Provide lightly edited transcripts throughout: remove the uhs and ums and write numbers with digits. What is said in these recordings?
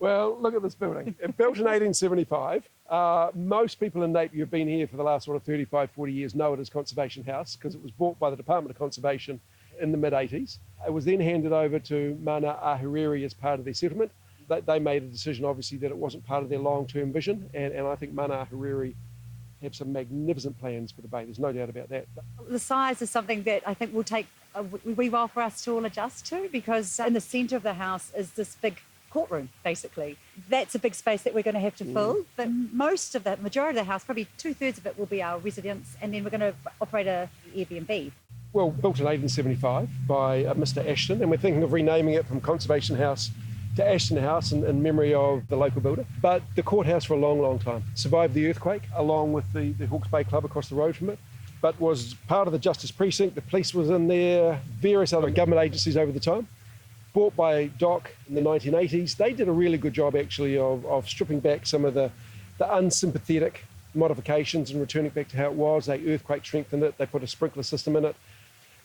Well, look at this building. It built in 1875. Most people in Napier who've been here for the last sort of 35, 40 years know it as Conservation House because it was bought by the Department of Conservation in the mid-80s. It was then handed over to Mana Ahuriri as part of their settlement. They made a decision, obviously, that it wasn't part of their long-term vision, and I think Mana Ahuriri have some magnificent plans for the bay. There's no doubt about that. The size is something that I think will take a wee while for us to all adjust to, because in the centre of the house is this big courtroom, basically. That's a big space that we're going to have to fill, but majority of the house, probably 2/3 of it will be our residence, and then we're going to operate a Airbnb. Well, built in 1875 by Mr. Ashton, and we're thinking of renaming it from Conservation House to Ashton House in memory of the local builder. But the courthouse for a long, long time survived the earthquake, along with the Hawke's Bay Club across the road from it, but was part of the Justice Precinct. The police was in there, various other government agencies over the time. Bought by DOC in the 1980s. They did a really good job, actually, of stripping back some of the unsympathetic modifications and returning it back to how it was. They earthquake strengthened it. They put a sprinkler system in it.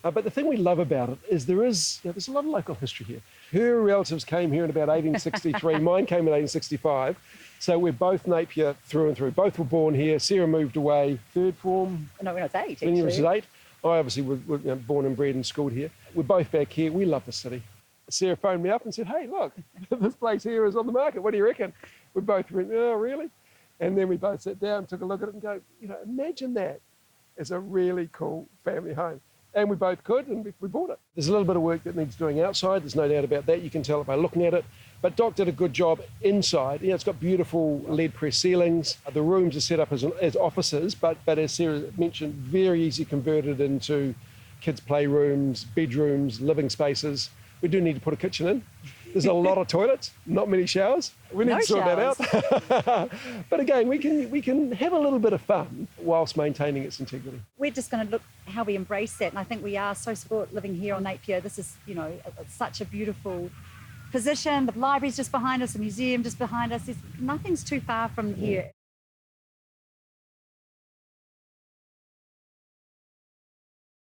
But the thing we love about it is there's a lot of local history here. Her relatives came here in about 1863. Mine came in 1865. So we're both Napier through and through. Both were born here. Sarah moved away, third form. No, when I was 8, actually. When you was 8. I obviously was born and bred and schooled here. We're both back here. We love the city. Sarah phoned me up and said, hey, look, this place here is on the market. What do you reckon? We both went, oh, really? And then we both sat down, took a look at it and go, imagine that as a really cool family home. And we both could, and we bought it. There's a little bit of work that needs doing outside. There's no doubt about that. You can tell it by looking at it. But Doc did a good job inside. It's got beautiful lead press ceilings. The rooms are set up as offices, but as Sarah mentioned, very easy converted into kids' playrooms, bedrooms, living spaces. We do need to put a kitchen in. There's a lot of toilets, not many showers. We need to sort that out. But again, we can have a little bit of fun whilst maintaining its integrity. We're just going to look how we embrace that, and I think we are so sport living here on Napier. This is, it's such a beautiful position. The library's just behind us, the museum just behind us. Nothing's too far from here.